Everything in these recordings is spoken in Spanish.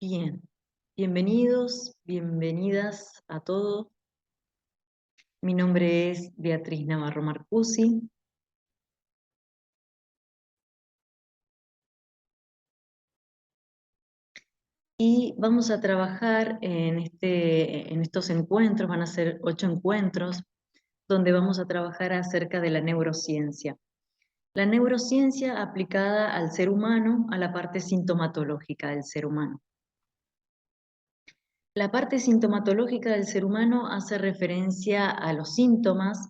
Bien, bienvenidos, bienvenidas a todos. Mi nombre es Beatriz Navarro Marcusi. Y vamos a trabajar en estos encuentros, van a ser 8 encuentros, donde vamos a trabajar acerca de la neurociencia. La neurociencia aplicada al ser humano, a la parte sintomatológica del ser humano. La parte sintomatológica del ser humano hace referencia a los síntomas,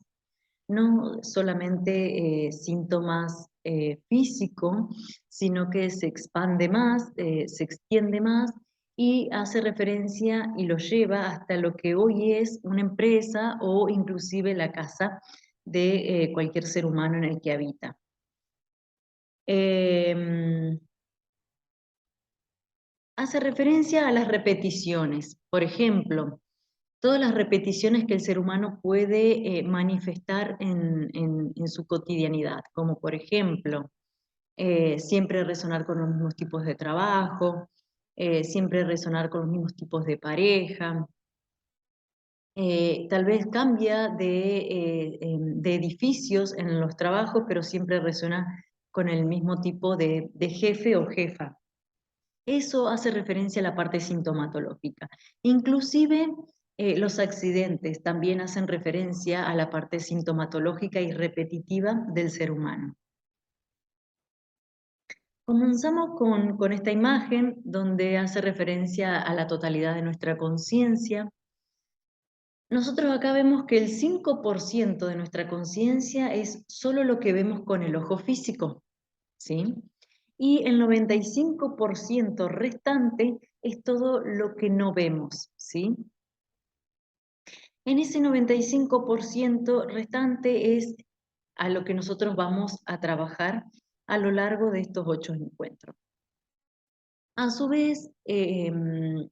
no solamente síntomas físicos, sino que se expande más, se extiende más y hace referencia y lo lleva hasta lo que hoy es una empresa o inclusive la casa de cualquier ser humano en el que habita. Hace referencia a las repeticiones. Por ejemplo, todas las repeticiones que el ser humano puede manifestar en su cotidianidad, como por ejemplo, siempre resonar con los mismos tipos de trabajo, siempre resonar con los mismos tipos de pareja, tal vez cambia de edificios en los trabajos, pero siempre resuena con el mismo tipo de jefe o jefa. Eso hace referencia a la parte sintomatológica. Inclusive los accidentes también hacen referencia a la parte sintomatológica y repetitiva del ser humano. Comenzamos con esta imagen donde hace referencia a la totalidad de nuestra conciencia. Nosotros acá vemos que el 5% de nuestra conciencia es solo lo que vemos con el ojo físico, ¿sí? Y el 95% restante es todo lo que no vemos, ¿sí? En ese 95% restante es a lo que nosotros vamos a trabajar a lo largo de estos 8 encuentros. A su vez, en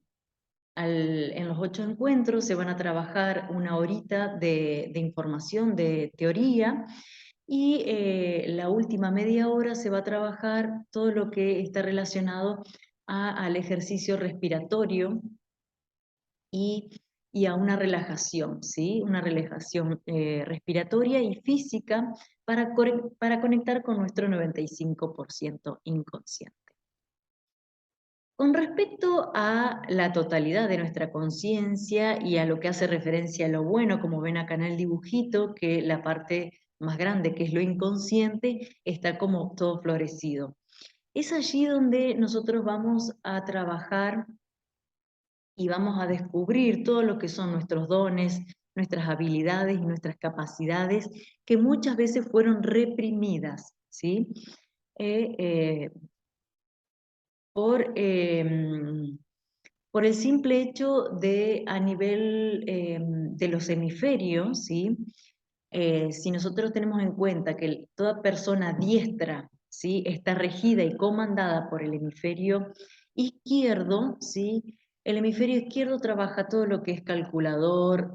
los 8 encuentros se van a trabajar una horita de información, de teoría, y la última media hora se va a trabajar todo lo que está relacionado al ejercicio respiratorio y, y a una relajación, ¿sí? Una relajación respiratoria y física para conectar con nuestro 95% inconsciente. Con respecto a la totalidad de nuestra conciencia y a lo que hace referencia a lo bueno, como ven acá en el dibujito, que la parte más grande, que es lo inconsciente, está como todo florecido. Es allí donde nosotros vamos a trabajar y vamos a descubrir todo lo que son nuestros dones, nuestras habilidades y nuestras capacidades que muchas veces fueron reprimidas, ¿sí? Eh, por el simple hecho de a nivel de los hemisferios, ¿sí? Si nosotros tenemos en cuenta que toda persona diestra, ¿sí? Está regida y comandada por el hemisferio izquierdo, ¿sí? El hemisferio izquierdo trabaja todo lo que es calculador,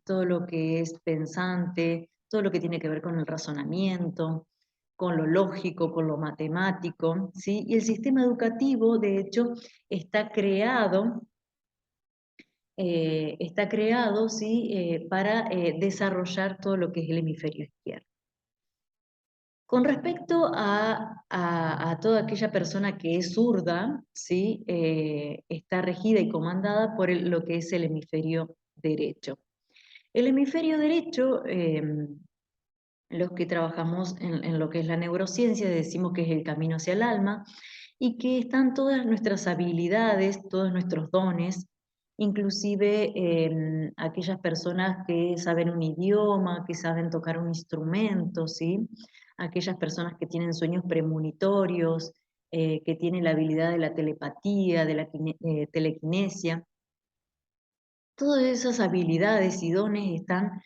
todo lo que es pensante, todo lo que tiene que ver con el razonamiento, con lo lógico, con lo matemático, ¿sí? Y el sistema educativo, de hecho, está creado, ¿sí? Para desarrollar todo lo que es el hemisferio izquierdo. Con respecto a toda aquella persona que es zurda, ¿sí? Está regida y comandada por lo que es el hemisferio derecho. El hemisferio derecho, los que trabajamos en lo que es la neurociencia, decimos que es el camino hacia el alma, y que están todas nuestras habilidades, todos nuestros dones, inclusive aquellas personas que saben un idioma, que saben tocar un instrumento, ¿sí? Aquellas personas que tienen sueños premonitorios, que tienen la habilidad de la telepatía, de la telequinesia. Todas esas habilidades y dones están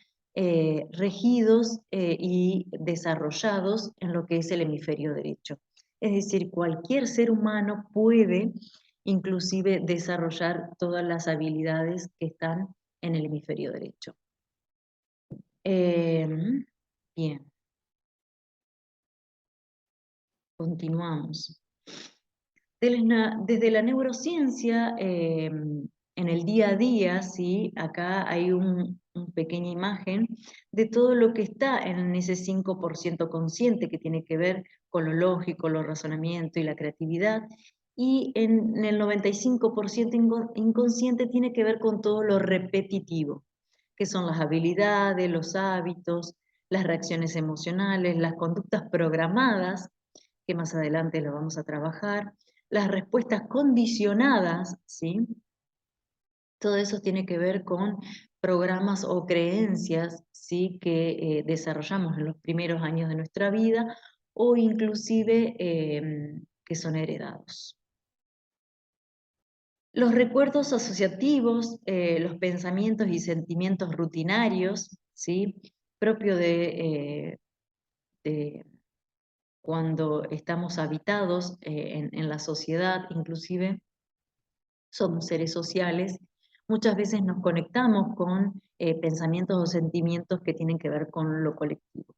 regidos y desarrollados en lo que es el hemisferio derecho. Es decir, cualquier ser humano puede inclusive desarrollar todas las habilidades que están en el hemisferio derecho. Bien, continuamos. Desde la neurociencia, en el día a día, ¿sí? Acá hay una pequeña imagen de todo lo que está en ese 5% consciente que tiene que ver con lo lógico, lo razonamiento y la creatividad. Y en el 95% inconsciente tiene que ver con todo lo repetitivo, que son las habilidades, los hábitos, las reacciones emocionales, las conductas programadas, que más adelante lo vamos a trabajar, las respuestas condicionadas, ¿sí? Todo eso tiene que ver con programas o creencias, ¿sí? Que desarrollamos en los primeros años de nuestra vida o inclusive que son heredados. Los recuerdos asociativos, los pensamientos y sentimientos rutinarios, ¿sí? Propio de cuando estamos habitados en la sociedad, inclusive somos seres sociales, muchas veces nos conectamos con pensamientos o sentimientos que tienen que ver con lo colectivo.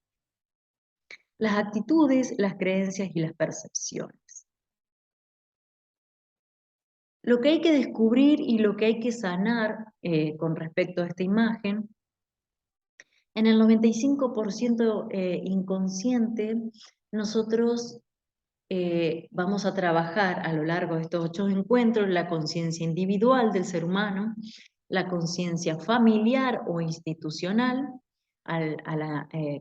Las actitudes, las creencias y las percepciones. Lo que hay que descubrir y lo que hay que sanar con respecto a esta imagen, en el 95% inconsciente, nosotros vamos a trabajar a lo largo de estos 8 encuentros la conciencia individual del ser humano, la conciencia familiar o institucional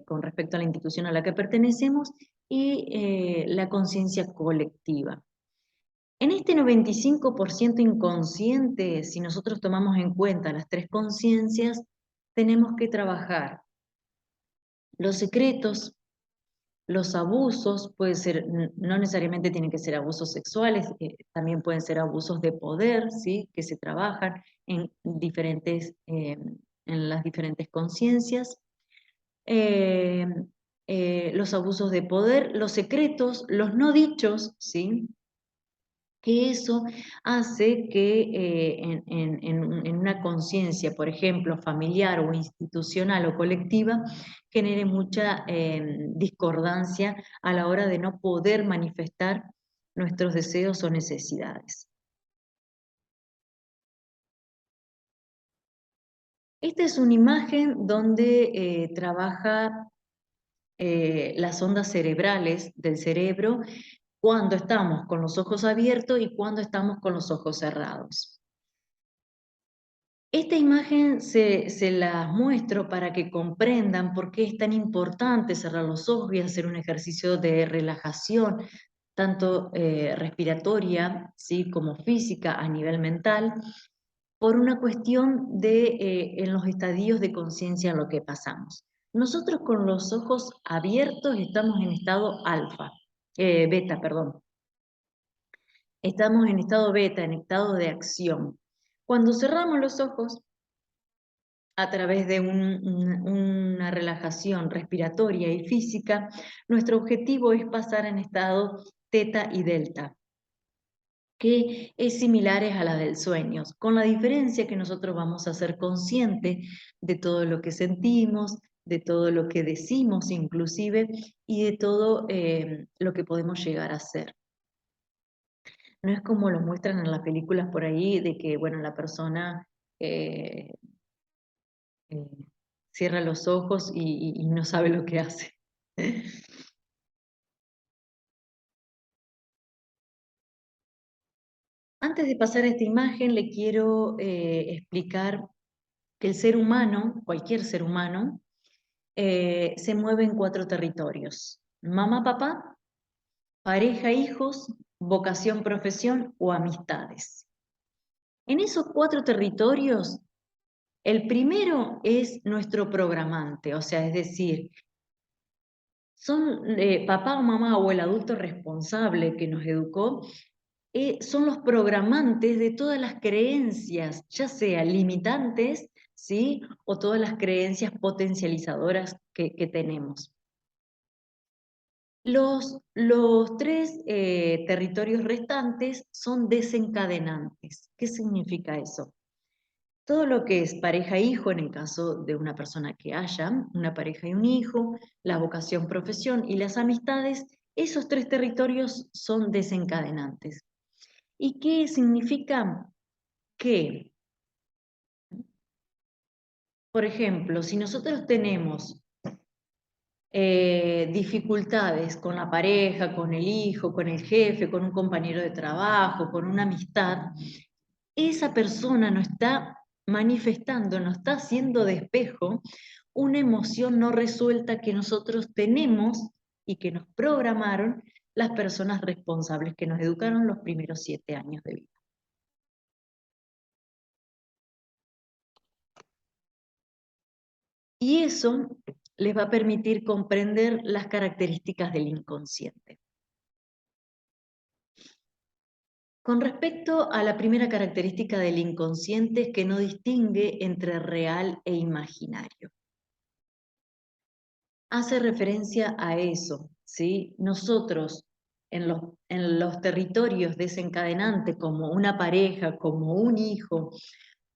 con respecto a la institución a la que pertenecemos y la conciencia colectiva. En este 95% inconsciente, si nosotros tomamos en cuenta las 3 conciencias, tenemos que trabajar los secretos, los abusos, puede ser, no necesariamente tienen que ser abusos sexuales, también pueden ser abusos de poder, ¿sí? Que se trabajan en las diferentes conciencias. Eh, los abusos de poder, los secretos, los no dichos, ¿sí? Que eso hace que en una conciencia, por ejemplo, familiar o institucional o colectiva, genere mucha discordancia a la hora de no poder manifestar nuestros deseos o necesidades. Esta es una imagen donde trabaja las ondas cerebrales del cerebro cuando estamos con los ojos abiertos y cuando estamos con los ojos cerrados. Esta imagen se las muestro para que comprendan por qué es tan importante cerrar los ojos y hacer un ejercicio de relajación, tanto respiratoria, ¿sí? Como física a nivel mental, por una cuestión de en los estadios de conciencia en lo que pasamos. Nosotros con los ojos abiertos estamos en estado beta, perdón. Estamos en estado beta, en estado de acción. Cuando cerramos los ojos, a través de una relajación respiratoria y física, nuestro objetivo es pasar en estado teta y delta, que es similares a la del sueño, con la diferencia que nosotros vamos a ser conscientes de todo lo que sentimos, de todo lo que decimos inclusive, y de todo lo que podemos llegar a ser. No es como lo muestran en las películas por ahí, de que, bueno, la persona eh, eh, cierra los ojos y no sabe lo que hace. Antes de pasar a esta imagen, le quiero explicar que el ser humano, cualquier ser humano, se mueve en 4 territorios: mamá, papá, pareja, hijos, vocación, profesión o amistades. En esos 4 territorios, el primero es nuestro programante, o sea, es decir, son papá o mamá o el adulto responsable que nos educó, son los programantes de todas las creencias, ya sea limitantes, ¿sí? O todas las creencias potencializadoras que tenemos. Los 3 territorios restantes son desencadenantes. ¿Qué significa eso? Todo lo que es pareja-hijo, en el caso de una persona que haya una pareja y un hijo, la vocación, profesión y las amistades, esos 3 territorios son desencadenantes. ¿Y qué significa? Que, por ejemplo, si nosotros tenemos dificultades con la pareja, con el hijo, con el jefe, con un compañero de trabajo, con una amistad, esa persona nos está manifestando, nos está haciendo de espejo una emoción no resuelta que nosotros tenemos y que nos programaron las personas responsables que nos educaron los primeros 7 años de vida. Y eso les va a permitir comprender las características del inconsciente. Con respecto a la primera característica del inconsciente es que no distingue entre real e imaginario. Hace referencia a eso, ¿sí? Nosotros en los territorios desencadenantes, como una pareja, como un hijo,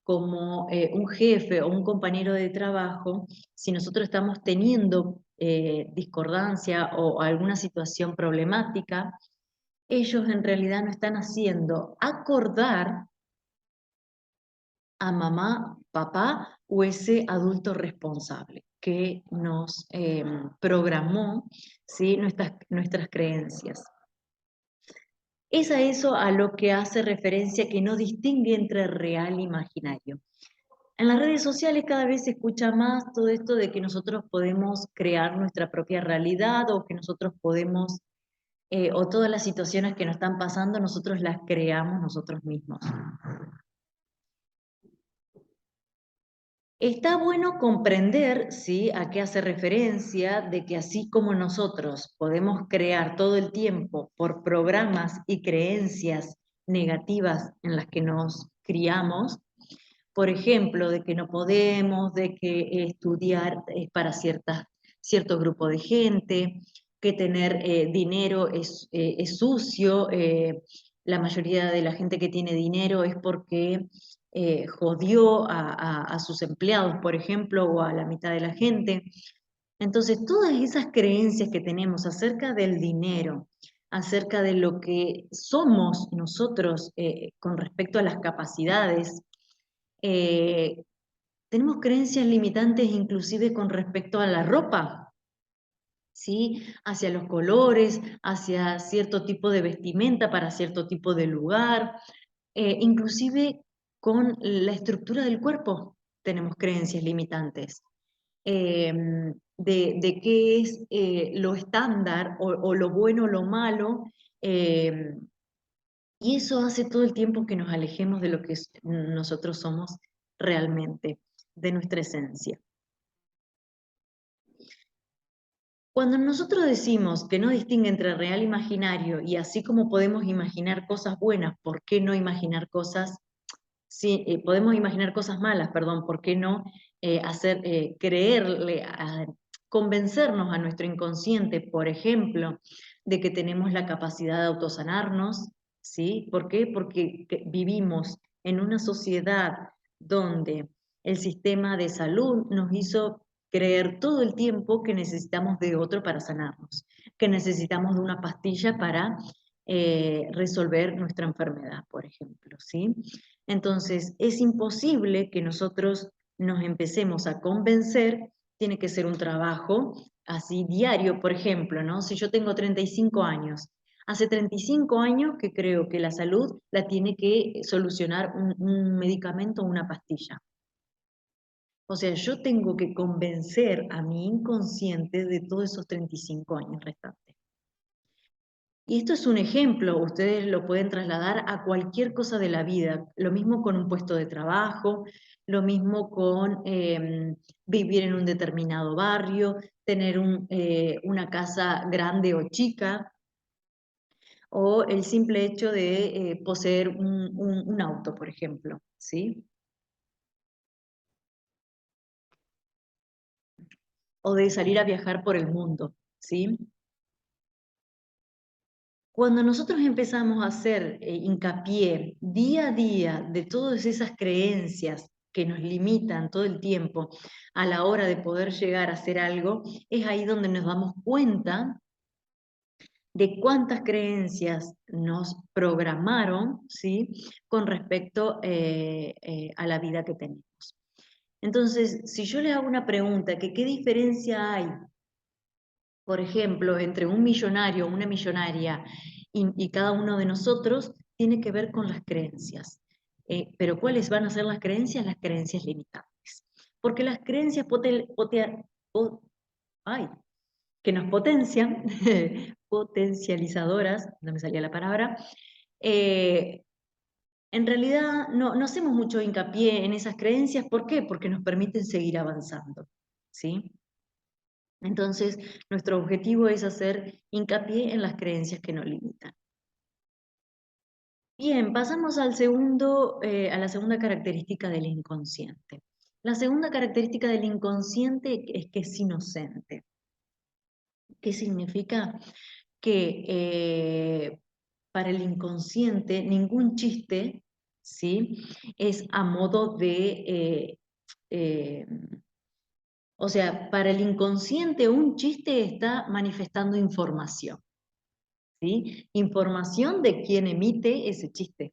como un jefe o un compañero de trabajo, si nosotros estamos teniendo discordancia o alguna situación problemática, ellos en realidad no están haciendo acordar a mamá, papá o ese adulto responsable que nos programó, ¿sí? nuestras creencias. Es a eso a lo que hace referencia que no distingue entre real e imaginario. En las redes sociales cada vez se escucha más todo esto de que nosotros podemos crear nuestra propia realidad o que nosotros podemos, o todas las situaciones que nos están pasando, nosotros las creamos nosotros mismos. Está bueno comprender, ¿sí?, a qué hace referencia, de que así como nosotros podemos crear todo el tiempo por programas y creencias negativas en las que nos criamos, por ejemplo, de que no podemos, de que estudiar es para cierto grupo de gente, que tener dinero es sucio, la mayoría de la gente que tiene dinero es porque jodió a sus empleados, por ejemplo, o a la mitad de la gente. Entonces, todas esas creencias que tenemos acerca del dinero, acerca de lo que somos nosotros con respecto a las capacidades, eh, tenemos creencias limitantes inclusive con respecto a la ropa, ¿sí? Hacia los colores, hacia cierto tipo de vestimenta para cierto tipo de lugar, inclusive con la estructura del cuerpo tenemos creencias limitantes. De qué es lo estándar o lo bueno o lo malo, eh, y eso hace todo el tiempo que nos alejemos de lo que nosotros somos realmente, de nuestra esencia. Cuando nosotros decimos que no distingue entre real e imaginario, y así como podemos imaginar cosas buenas, ¿por qué no imaginar cosas? Sí, podemos imaginar cosas malas, perdón, ¿por qué no creerle, convencernos a nuestro inconsciente, por ejemplo, de que tenemos la capacidad de autosanarnos? ¿Sí? ¿Por qué? Porque vivimos en una sociedad donde el sistema de salud nos hizo creer todo el tiempo que necesitamos de otro para sanarnos, que necesitamos de una pastilla para resolver nuestra enfermedad, por ejemplo, ¿sí? Entonces, es imposible que nosotros nos empecemos a convencer, tiene que ser un trabajo así diario, por ejemplo, ¿no? Si yo tengo 35 años, hace 35 años que creo que la salud la tiene que solucionar un medicamento o una pastilla. O sea, yo tengo que convencer a mi inconsciente de todos esos 35 años restantes. Y esto es un ejemplo, ustedes lo pueden trasladar a cualquier cosa de la vida, lo mismo con un puesto de trabajo, lo mismo con vivir en un determinado barrio, tener una casa grande o chica, o el simple hecho de poseer un auto, por ejemplo, ¿sí? O de salir a viajar por el mundo, ¿sí? Cuando nosotros empezamos a hacer hincapié día a día de todas esas creencias que nos limitan todo el tiempo a la hora de poder llegar a hacer algo, es ahí donde nos damos cuenta de cuántas creencias nos programaron, ¿sí?, con respecto a la vida que tenemos. Entonces, si yo les hago una pregunta, que qué diferencia hay, por ejemplo, entre un millonario o una millonaria y cada uno de nosotros, tiene que ver con las creencias. Pero ¿cuáles van a ser las creencias? Las creencias limitantes. Porque las creencias ay, que nos potencian, potencializadoras, no me salía la palabra, en realidad no hacemos mucho hincapié en esas creencias. ¿Por qué? Porque nos permiten seguir avanzando, ¿sí? Entonces, nuestro objetivo es hacer hincapié en las creencias que nos limitan. Bien, pasamos al a la segunda característica del inconsciente. La segunda característica del inconsciente es que es inocente. ¿Qué significa? Que para el inconsciente ningún chiste, ¿sí?, es a modo de... o sea, para el inconsciente un chiste está manifestando información, ¿sí? Información de quien emite ese chiste.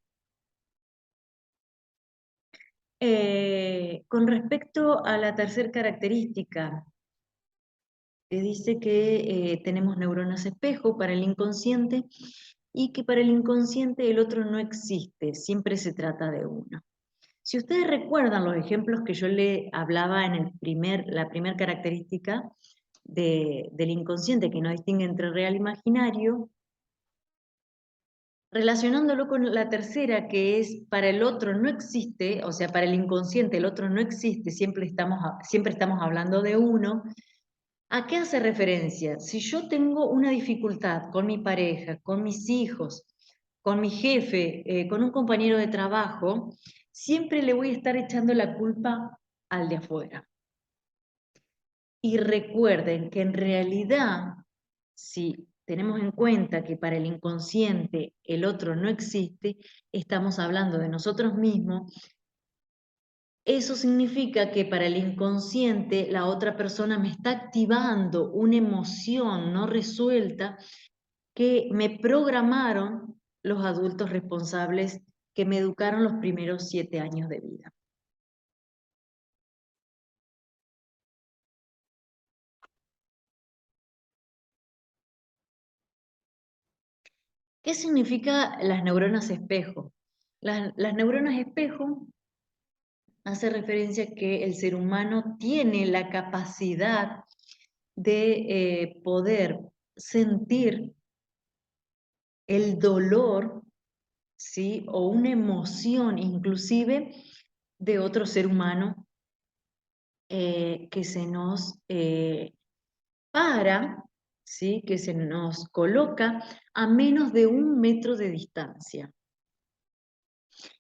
Con respecto a la tercera característica, que dice que tenemos neuronas espejo para el inconsciente y que para el inconsciente el otro no existe, siempre se trata de uno. Si ustedes recuerdan los ejemplos que yo le hablaba en la primera característica del inconsciente, que no distingue entre real e imaginario, relacionándolo con la tercera, que es para el otro no existe, o sea, para el inconsciente el otro no existe, siempre estamos hablando de uno. ¿A qué hace referencia? Si yo tengo una dificultad con mi pareja, con mis hijos, con mi jefe, con un compañero de trabajo, siempre le voy a estar echando la culpa al de afuera. Y recuerden que en realidad, si tenemos en cuenta que para el inconsciente el otro no existe, estamos hablando de nosotros mismos. Eso significa que para el inconsciente la otra persona me está activando una emoción no resuelta que me programaron los adultos responsables que me educaron los primeros 7 años de vida. ¿Qué significa las neuronas espejo? Las neuronas espejo hace referencia a que el ser humano tiene la capacidad de poder sentir el dolor, ¿sí?, o una emoción inclusive de otro ser humano que se nos ¿sí?, que se nos coloca a menos de 1 metro de distancia.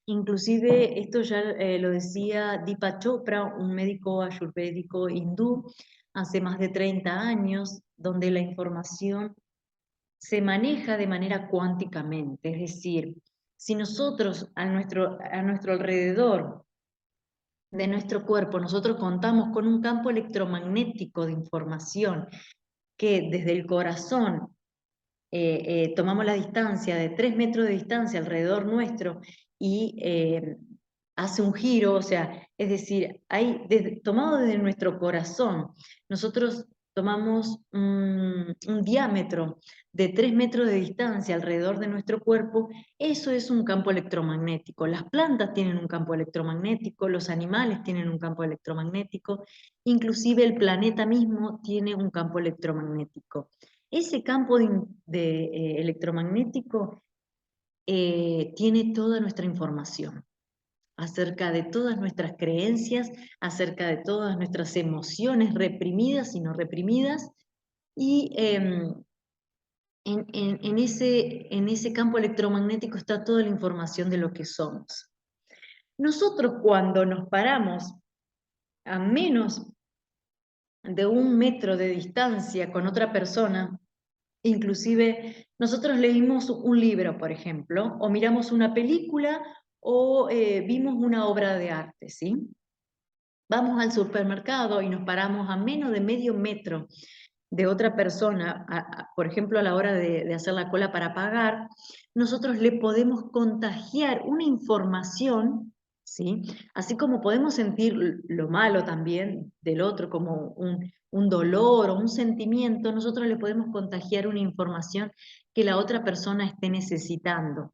Inclusive esto ya lo decía Deepak Chopra, un médico ayurvédico hindú, hace más de 30 años, donde la información se maneja de manera cuánticamente. Es decir, si nosotros a nuestro alrededor de nuestro cuerpo, nosotros contamos con un campo electromagnético de información que desde el corazón tomamos la distancia de 3 metros de distancia alrededor nuestro y hace un giro, o sea, es decir, tomado desde nuestro corazón, nosotros tomamos un diámetro de 3 metros de distancia alrededor de nuestro cuerpo. Eso es un campo electromagnético. Las plantas tienen un campo electromagnético, los animales tienen un campo electromagnético, inclusive el planeta mismo tiene un campo electromagnético. Ese campo electromagnético tiene toda nuestra información acerca de todas nuestras creencias, acerca de todas nuestras emociones reprimidas y no reprimidas, y en ese campo electromagnético está toda la información de lo que somos. Nosotros cuando nos paramos a menos de 1 metro de distancia con otra persona, inclusive nosotros leímos un libro, por ejemplo, o miramos una película o vimos una obra de arte, ¿sí? Vamos al supermercado y nos paramos a menos de medio metro de otra persona, por ejemplo, a la hora de hacer la cola para pagar, nosotros le podemos contagiar una información, ¿sí? Así como podemos sentir lo malo también del otro, como un dolor o un sentimiento, nosotros le podemos contagiar una información que la otra persona esté necesitando.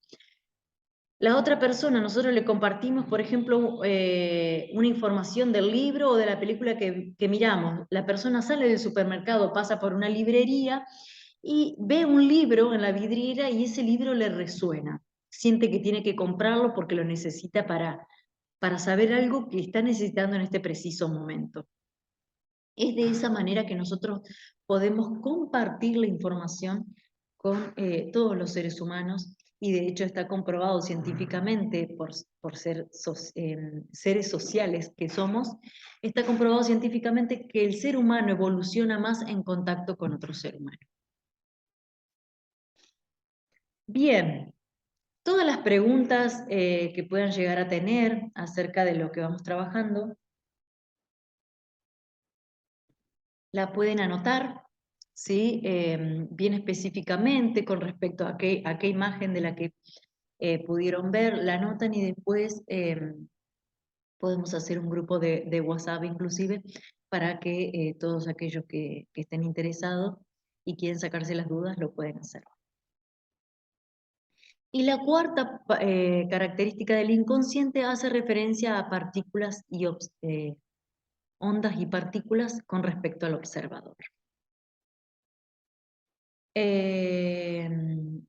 La otra persona, nosotros le compartimos, por ejemplo, una información del libro o de la película que miramos. La persona sale del supermercado, pasa por una librería y ve un libro en la vidriera y ese libro le resuena. Siente que tiene que comprarlo porque lo necesita para saber algo que está necesitando en este preciso momento. Es de esa manera que nosotros podemos compartir la información con todos los seres humanos y de hecho está comprobado científicamente por ser seres sociales que somos, está comprobado científicamente que el ser humano evoluciona más en contacto con otro ser humano. Bien, todas las preguntas que puedan llegar a tener acerca de lo que vamos trabajando, la pueden anotar, ¿sí? Bien específicamente con respecto a qué imagen de la que pudieron ver, la anotan y después podemos hacer un grupo de WhatsApp inclusive para que todos aquellos que estén interesados y quieren sacarse las dudas lo pueden hacer. Y la cuarta característica del inconsciente hace referencia a partículas y ondas y partículas con respecto al observador. ¿Quién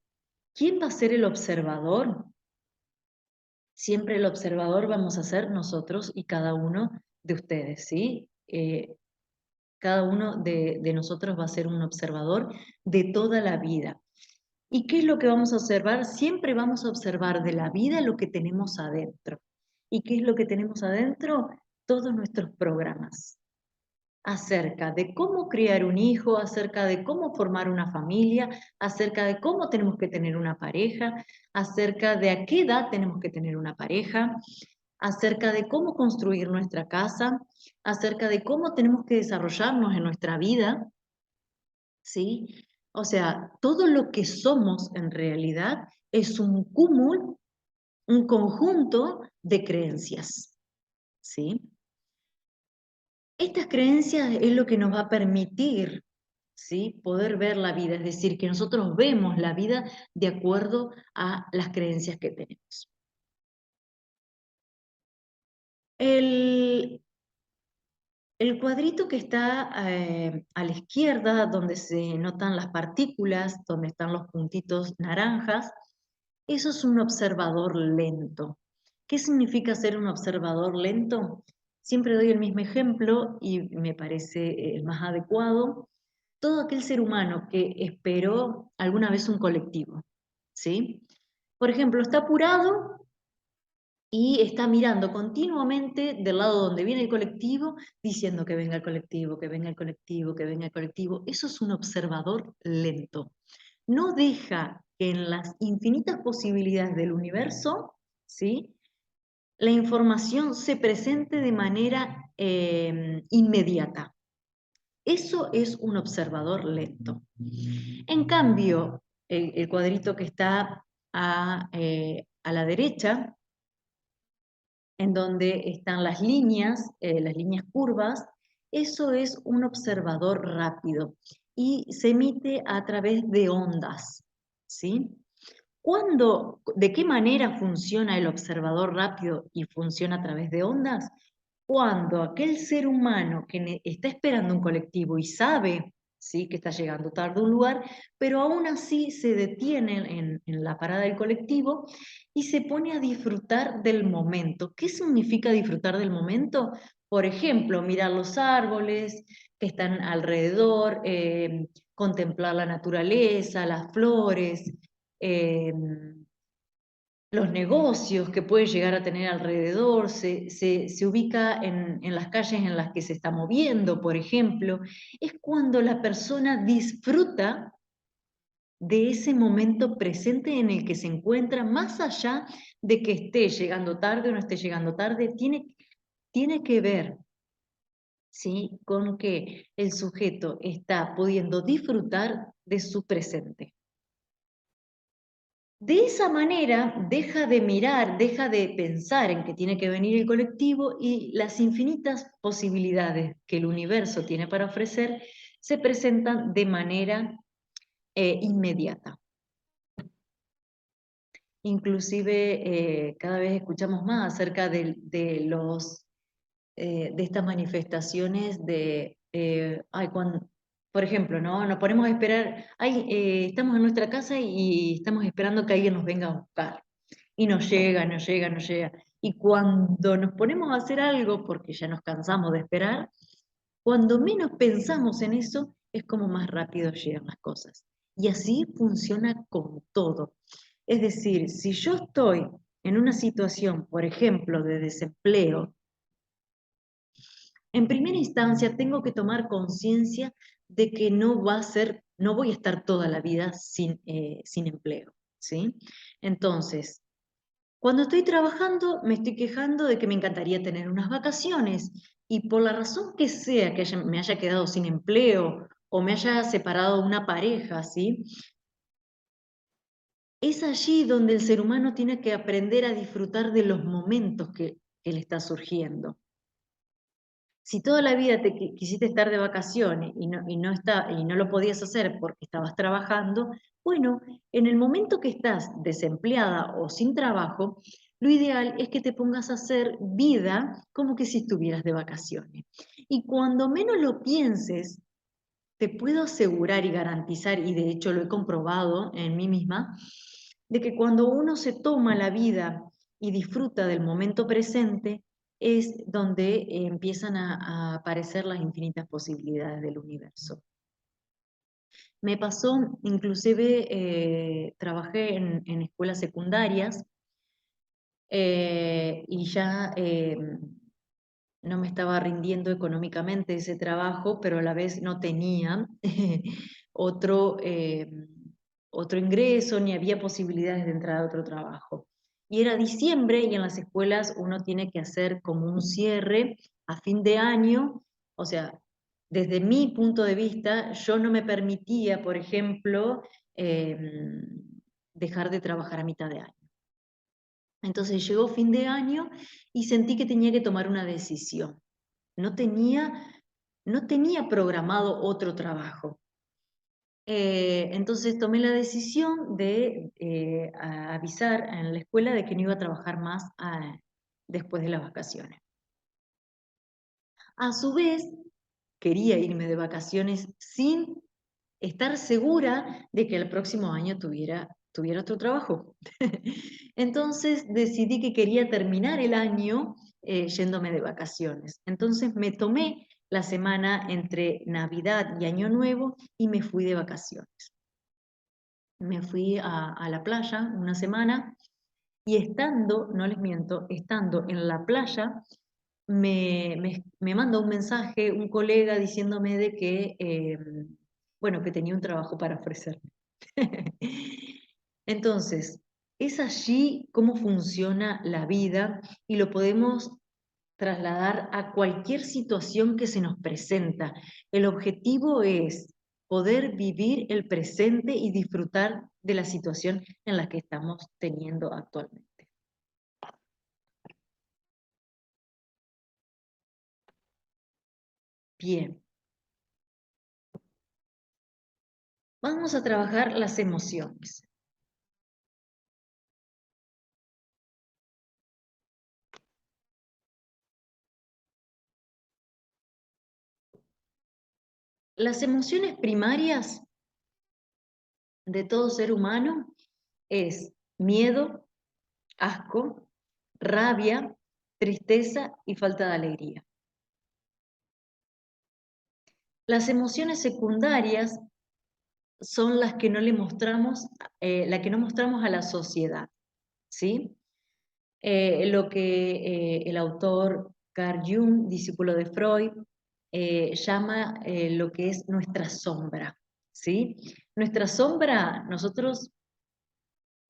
va a ser el observador? Siempre el observador vamos a ser nosotros y cada uno de ustedes, ¿sí? Cada uno de nosotros va a ser un observador de toda la vida. ¿Y qué es lo que vamos a observar? Siempre vamos a observar de la vida lo que tenemos adentro. ¿Y qué es lo que tenemos adentro? Todos nuestros programas acerca de cómo criar un hijo, acerca de cómo formar una familia, acerca de cómo tenemos que tener una pareja, acerca de a qué edad tenemos que tener una pareja, acerca de cómo construir nuestra casa, acerca de cómo tenemos que desarrollarnos en nuestra vida, ¿sí? O sea, todo lo que somos en realidad es un cúmulo, un conjunto de creencias, ¿sí? Estas creencias es lo que nos va a permitir, ¿sí?, poder ver la vida, es decir, que nosotros vemos la vida de acuerdo a las creencias que tenemos. El, el cuadrito que está a la izquierda, donde se notan las partículas, donde están los puntitos naranjas, eso es un observador lento. ¿Qué significa ser un observador lento? Siempre doy el mismo ejemplo y me parece el más adecuado. Todo aquel ser humano que esperó alguna vez un colectivo, ¿sí? Por ejemplo, está apurado y está mirando continuamente del lado donde viene el colectivo, diciendo que venga el colectivo, que venga el colectivo, que venga el colectivo. Eso es un observador lento. No deja que en las infinitas posibilidades del universo, ¿sí?, la información se presente de manera inmediata. Eso es un observador lento. En cambio, el cuadrito que está a la derecha, en donde están las líneas curvas, eso es un observador rápido y se emite a través de ondas, ¿sí? ¿De qué manera funciona el observador rápido y funciona a través de ondas? Cuando aquel ser humano que está esperando un colectivo y sabe, ¿sí?, que está llegando tarde a un lugar, pero aún así se detiene en la parada del colectivo y se pone a disfrutar del momento. ¿Qué significa disfrutar del momento? Por ejemplo, mirar los árboles que están alrededor, contemplar la naturaleza, las flores, eh, los negocios que puede llegar a tener alrededor, se ubica en las calles en las que se está moviendo, por ejemplo. Es cuando la persona disfruta de ese momento presente en el que se encuentra, más allá de que esté llegando tarde o no esté llegando tarde, tiene que ver ¿sí? Con que el sujeto está pudiendo disfrutar de su presente. De esa manera deja de mirar, deja de pensar en que tiene que venir el colectivo y las infinitas posibilidades que el universo tiene para ofrecer se presentan de manera inmediata. Inclusive cada vez escuchamos más acerca de estas manifestaciones por ejemplo, ¿no? Nos ponemos a esperar, estamos en nuestra casa y estamos esperando que alguien nos venga a buscar. Y nos llega, nos llega, nos llega. Y cuando nos ponemos a hacer algo, porque ya nos cansamos de esperar, cuando menos pensamos en eso, es como más rápido llegan las cosas. Y así funciona con todo. Es decir, si yo estoy en una situación, por ejemplo, de desempleo, en primera instancia tengo que tomar conciencia de que no voy a estar toda la vida sin empleo, ¿sí? Entonces, cuando estoy trabajando, me estoy quejando de que me encantaría tener unas vacaciones y por la razón que sea que me haya quedado sin empleo o me haya separado una pareja, ¿sí? Es allí donde el ser humano tiene que aprender a disfrutar de los momentos que le está surgiendo. Si toda la vida quisiste estar de vacaciones y no lo podías hacer porque estabas trabajando, bueno, en el momento que estás desempleada o sin trabajo, lo ideal es que te pongas a hacer vida como que si estuvieras de vacaciones. Y cuando menos lo pienses, te puedo asegurar y garantizar, y de hecho lo he comprobado en mí misma, de que cuando uno se toma la vida y disfruta del momento presente, es donde empiezan a aparecer las infinitas posibilidades del universo. Me pasó, inclusive trabajé en escuelas secundarias y ya no me estaba rindiendo económicamente ese trabajo, pero a la vez no tenía otro, otro ingreso, ni había posibilidades de entrar a otro trabajo. Y era diciembre y en las escuelas uno tiene que hacer como un cierre a fin de año, o sea, desde mi punto de vista, yo no me permitía, por ejemplo, dejar de trabajar a mitad de año. Entonces llegó fin de año y sentí que tenía que tomar una decisión. No tenía, no tenía programado otro trabajo. Entonces tomé la decisión de avisar en la escuela de que no iba a trabajar más después de las vacaciones. A su vez, quería irme de vacaciones sin estar segura de que el próximo año tuviera otro trabajo. Entonces decidí que quería terminar el año yéndome de vacaciones. Entonces me tomé la semana entre Navidad y Año Nuevo y me fui de vacaciones. Me fui a la playa una semana y estando, no les miento, estando en la playa, me manda un mensaje un colega diciéndome de que, bueno, que tenía un trabajo para ofrecerme. Entonces, es allí cómo funciona la vida y lo podemos trasladar a cualquier situación que se nos presenta. El objetivo es poder vivir el presente y disfrutar de la situación en la que estamos teniendo actualmente. Bien, vamos a trabajar las emociones. Las emociones primarias de todo ser humano es miedo, asco, rabia, tristeza y falta de alegría. Las emociones secundarias son las que no le mostramos, la que no mostramos a la sociedad, ¿sí? Lo que el autor Carl Jung, discípulo de Freud, llama lo que es nuestra sombra, ¿sí? Nuestra sombra, nosotros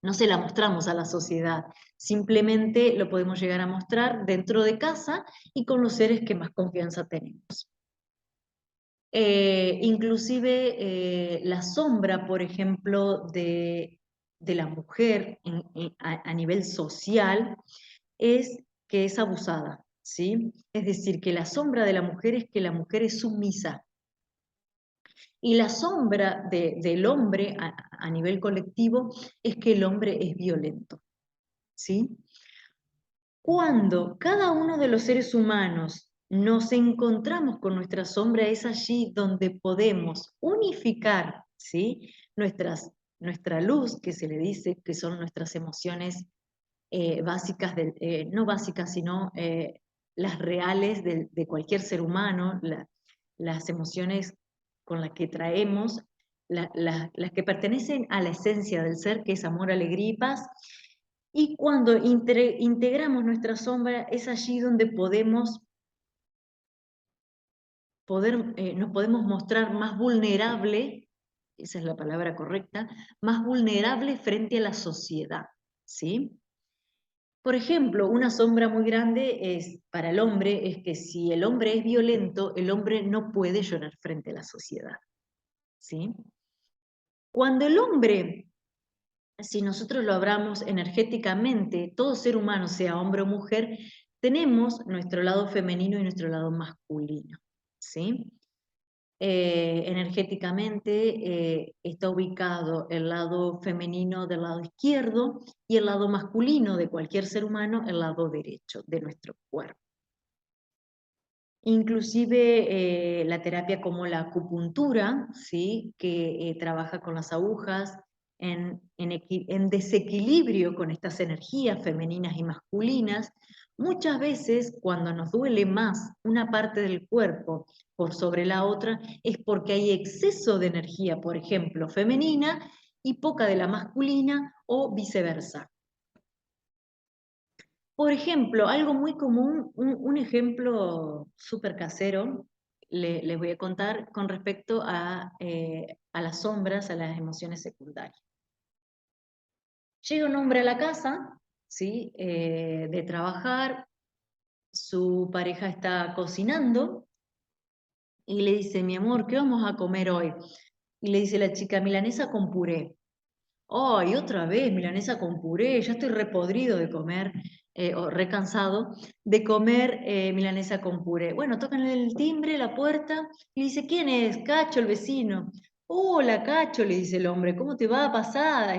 no se la mostramos a la sociedad, simplemente lo podemos llegar a mostrar dentro de casa y con los seres que más confianza tenemos. Inclusive la sombra, por ejemplo, de la mujer a nivel social es que es abusada, ¿sí? Es decir, que la sombra de la mujer es que la mujer es sumisa. Y la sombra del hombre a nivel colectivo es que el hombre es violento, ¿sí? Cuando cada uno de los seres humanos nos encontramos con nuestra sombra, es allí donde podemos unificar, ¿sí? Nuestra luz, que se le dice que son nuestras emociones básicas, no básicas, sino las reales de cualquier ser humano, las emociones con las que traemos, las que pertenecen a la esencia del ser, que es amor, alegría y paz. Y cuando integramos nuestra sombra, es allí donde nos podemos mostrar más vulnerable, esa es la palabra correcta, más vulnerable frente a la sociedad, ¿sí? Por ejemplo, una sombra muy grande para el hombre es que si el hombre es violento, el hombre no puede llorar frente a la sociedad, ¿sí? Cuando el hombre, si nosotros lo hablamos energéticamente, todo ser humano, sea hombre o mujer, tenemos nuestro lado femenino y nuestro lado masculino, ¿sí? Energéticamente está ubicado el lado femenino del lado izquierdo y el lado masculino de cualquier ser humano, el lado derecho de nuestro cuerpo. Inclusive la terapia como la acupuntura, ¿sí? Que trabaja con las agujas en desequilibrio con estas energías femeninas y masculinas. Muchas veces cuando nos duele más una parte del cuerpo por sobre la otra es porque hay exceso de energía, por ejemplo, femenina y poca de la masculina o viceversa. Por ejemplo, algo muy común, un ejemplo súper casero, les voy a contar con respecto a las sombras, a las emociones secundarias. Llega un hombre a la casa, ¿sí? De trabajar, su pareja está cocinando y le dice, mi amor, ¿qué vamos a comer hoy? Y le dice la chica, milanesa con puré. ¡Ay, otra vez milanesa con puré! Ya estoy repodrido de comer, o recansado de comer milanesa con puré. Bueno, tocan el timbre, la puerta, y dice, ¿quién es? Cacho, el vecino. Hola, Cacho, le dice el hombre, ¿cómo te va? Pasada.